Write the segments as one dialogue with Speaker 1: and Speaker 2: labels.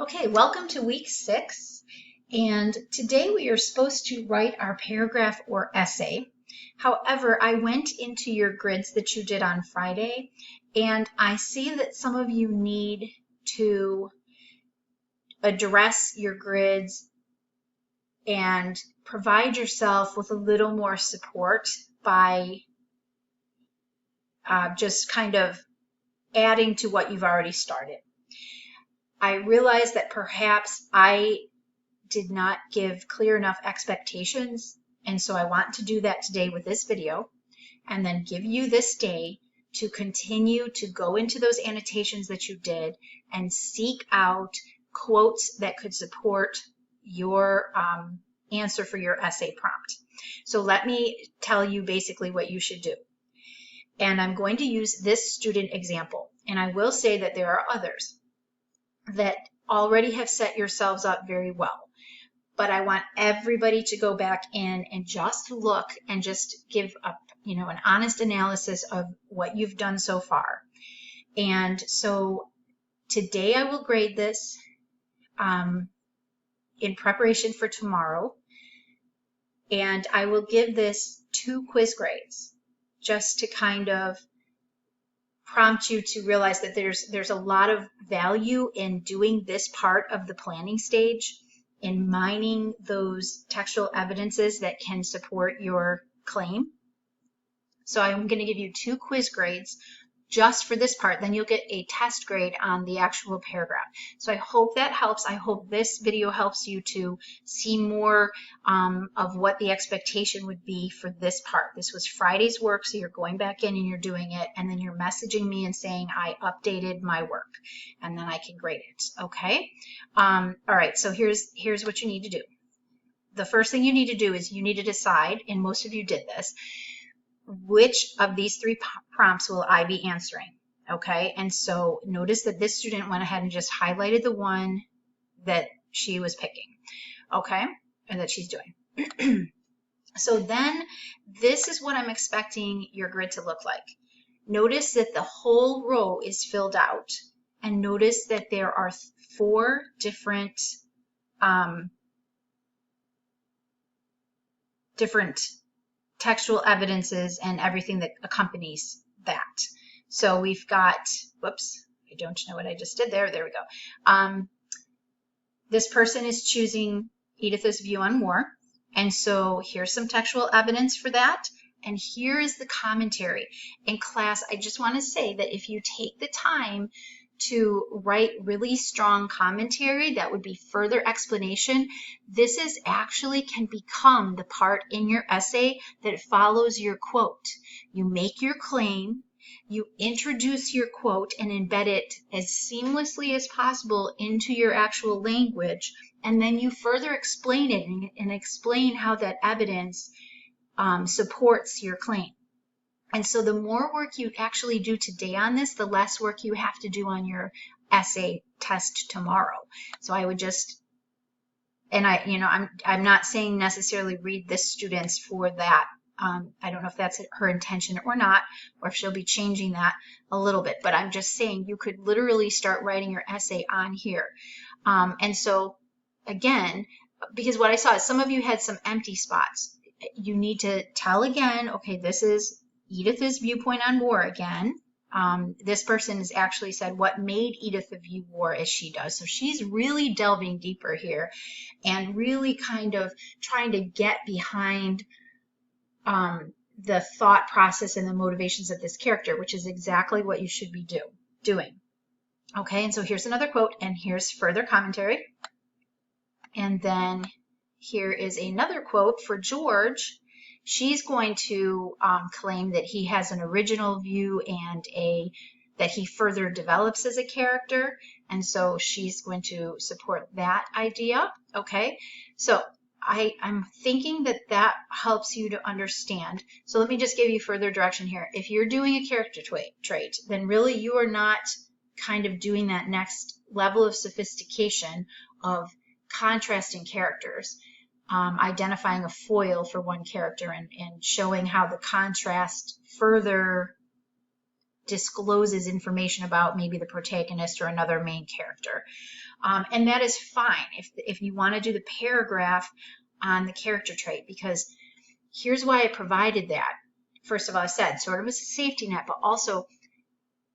Speaker 1: Okay, welcome to week 6. And today we are supposed to write our paragraph or essay. However, I went into your grids that you did on Friday, and I see that some of you need to address your grids and provide yourself with a little more support by just kind of adding to what you've already started. I realize that perhaps I did not give clear enough expectations, and so I want to do that today with this video and then give you this day to continue to go into those annotations that you did and seek out quotes that could support your answer for your essay prompt. So let me tell you basically what you should do. And I'm going to use this student example, and I will say that there are others that already have set yourselves up very well. But I want everybody to go back in and just look and just give an honest analysis of what you've done so far. And so today I will grade this in preparation for tomorrow. And I will give this 2 quiz grades just to kind of prompt you to realize that there's a lot of value in doing this part of the planning stage, in mining those textual evidences that can support your claim. So I'm going to give you 2 quiz grades just for this part. Then you'll get a test grade on the actual paragraph. So I hope that helps. I hope this video helps you to see more of what the expectation would be for this part. This was Friday's work, so you're going back in and you're doing it, and then you're messaging me and saying, I updated my work, and then I can grade it, okay? All right, so here's what you need to do. The first thing you need to do is you need to decide, and most of you did this, which of these 3 prompts will I be answering, okay? And so notice that this student went ahead and just highlighted the one that she was picking, okay, and that she's doing. So then this is what I'm expecting your grid to look like. Notice that the whole row is filled out, and notice that there are 4 different textual evidences and everything that accompanies that. So we've got, whoops, I don't know what I just did there. There we go. This person is choosing Editha's view on war. And so here's some textual evidence for that. And here is the commentary. In class, I just want to say that if you take the time to write really strong commentary, that would be further explanation. This is actually can become the part in your essay that follows your quote. You make your claim, you introduce your quote and embed it as seamlessly as possible into your actual language, and then you further explain it and explain how that evidence supports your claim. And so the more work you actually do today on this, the less work you have to do on your essay test tomorrow. So I would just, and I'm not saying necessarily read this student's for that. I don't know if that's her intention or not, or if she'll be changing that a little bit, but I'm just saying you could literally start writing your essay on here. And so again, because what I saw is some of you had some empty spots. You need to tell again, okay, this is Editha's viewpoint on war again. This person has actually said what made Editha view war as she does. So she's really delving deeper here and really kind of trying to get behind the thought process and the motivations of this character, which is exactly what you should be doing. Okay, and so here's another quote, and here's further commentary. And then here is another quote for George. She's going to claim that he has an original view and that he further develops as a character. And so she's going to support that idea. Okay, so I'm thinking that helps you to understand. So let me just give you further direction here. If you're doing a character trait, then really you are not kind of doing that next level of sophistication of contrasting characters. Identifying a foil for one character and showing how the contrast further discloses information about maybe the protagonist or another main character. And that is fine if you want to do the paragraph on the character trait, because here's why I provided that. First of all, I said sort of as a safety net, but also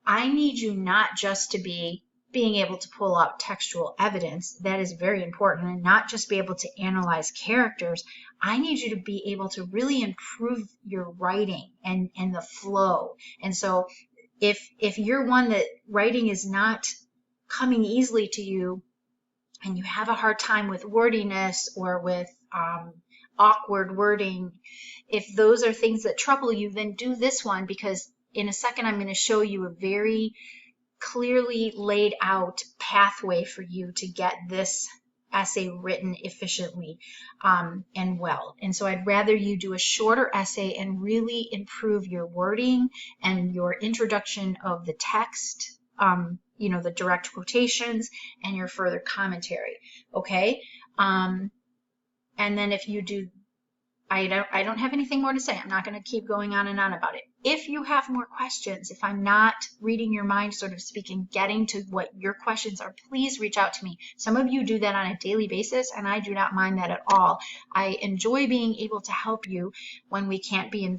Speaker 1: I need you not just to be being able to pull out textual evidence. That is very important, and not just be able to analyze characters. I need you to be able to really improve your writing and the flow. And so if you're one that writing is not coming easily to you, and you have a hard time with wordiness or with awkward wording, if those are things that trouble you, then do this one, because in a second I'm going to show you a very clearly laid out pathway for you to get this essay written efficiently and well. And so I'd rather you do a shorter essay and really improve your wording and your introduction of the text, you know, the direct quotations and your further commentary. Okay. And then if you do, I don't have anything more to say. I'm not going to keep going on and on about it. If you have more questions, if I'm not reading your mind, sort of speaking, getting to what your questions are, please reach out to me. Some of you do that on a daily basis, and I do not mind that at all. I enjoy being able to help you when we can't be in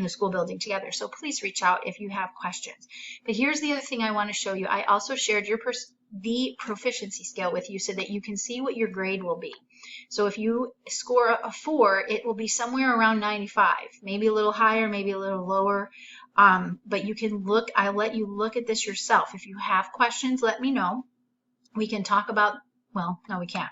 Speaker 1: the school building together. So please reach out if you have questions. But here's the other thing I want to show you. I also shared the proficiency scale with you so that you can see what your grade will be. So if you score a 4, it will be somewhere around 95, maybe a little higher, maybe a little lower. But you can look, I'll let you look at this yourself. If you have questions, let me know. We can talk about, well, no, we can't.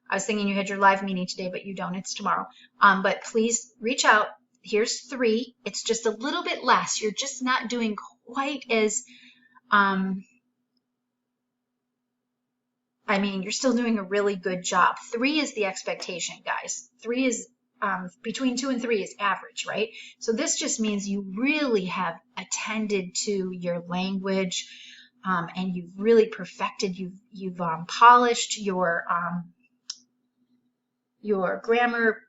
Speaker 1: I was thinking you had your live meeting today, but you don't, it's tomorrow. But please reach out. Here's 3. It's just a little bit less. You're just not doing quite as, I mean, you're still doing a really good job. 3 is the expectation, guys. 3 is, between 2 and 3 is average, right? So this just means you really have attended to your language, and you've really perfected, you've polished your grammar,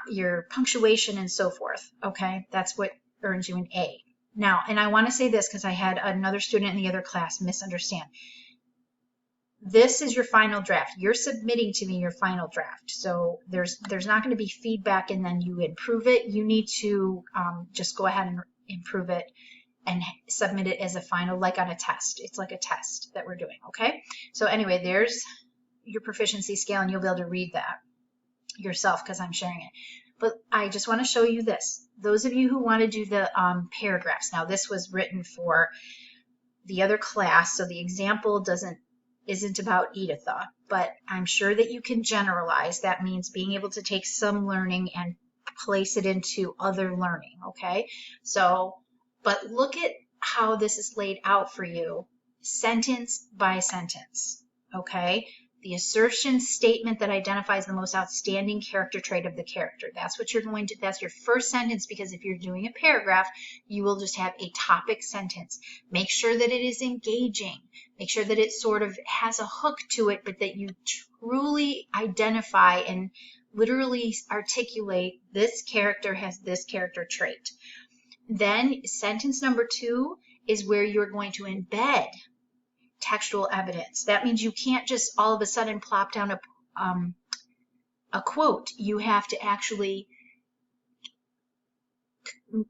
Speaker 1: your punctuation, and so forth. Okay, that's what earns you an A. Now, and I want to say this because I had another student in the other class misunderstand. This is your final draft. You're submitting to me your final draft. So there's not going to be feedback and then you improve it. You need to just go ahead and improve it and submit it as a final, like on a test. It's like a test that we're doing, okay? So anyway, there's your proficiency scale, and you'll be able to read that yourself because I'm sharing it. But I just want to show you this. Those of you who want to do the paragraphs, now this was written for the other class, so the example isn't about Editha, but I'm sure that you can generalize. That means being able to take some learning and place it into other learning, okay? So, but look at how this is laid out for you, sentence by sentence, okay? The assertion statement that identifies the most outstanding character trait of the character. That's what you're going to, that's your first sentence, because if you're doing a paragraph, you will just have a topic sentence. Make sure that it is engaging. Make sure that it sort of has a hook to it, but that you truly identify and literally articulate this character has this character trait. Then sentence number 2 is where you're going to embed textual evidence. That means you can't just all of a sudden plop down a quote. You have to actually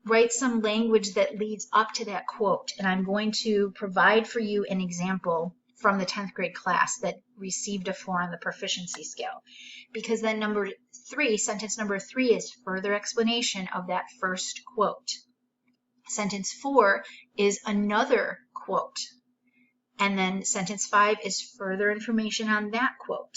Speaker 1: write some language that leads up to that quote. And I'm going to provide for you an example from the 10th grade class that received a 4 on the proficiency scale. Because then number 3, sentence number 3 is further explanation of that first quote. Sentence 4 is another quote. And then sentence 5 is further information on that quote.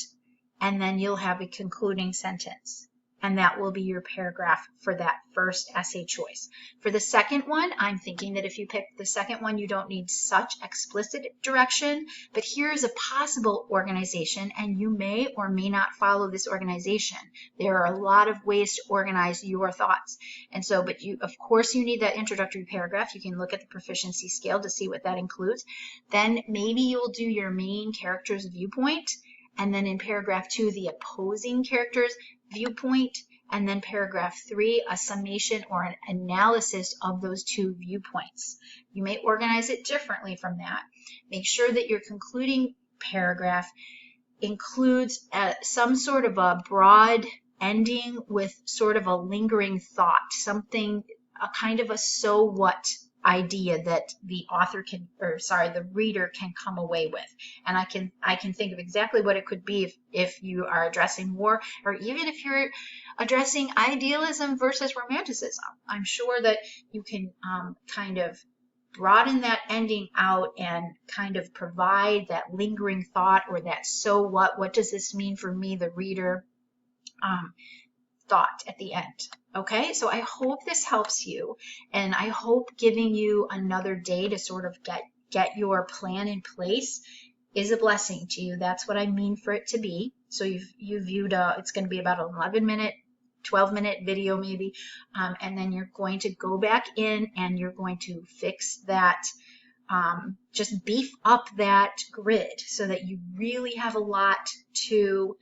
Speaker 1: And then you'll have a concluding sentence. And that will be your paragraph for that first essay choice. For the second one, I'm thinking that if you pick the second one, you don't need such explicit direction. But here's a possible organization, and you may or may not follow this organization. There are a lot of ways to organize your thoughts. And so, but you, of course, you need that introductory paragraph. You can look at the proficiency scale to see what that includes. Then maybe you'll do your main character's viewpoint. And then in paragraph 2, the opposing character's viewpoint, and then paragraph 3, a summation or an analysis of those two viewpoints. You may organize it differently from that. Make sure that your concluding paragraph includes some sort of a broad ending with sort of a lingering thought, something, a kind of a so what idea that the author can, or sorry, the reader can come away with. And I can think of exactly what it could be if you are addressing war, or even if you're addressing idealism versus romanticism. I'm sure that you can kind of broaden that ending out and kind of provide that lingering thought, or that so what does this mean for me, the reader, thought at the end. Okay, so I hope this helps you, and I hope giving you another day to sort of get your plan in place is a blessing to you. That's what I mean for it to be. So you've viewed it's going to be about an 11-minute 12-minute video maybe, and then you're going to go back in and you're going to fix that, just beef up that grid so that you really have a lot to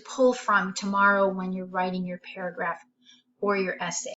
Speaker 1: pull from tomorrow when you're writing your paragraph or your essay.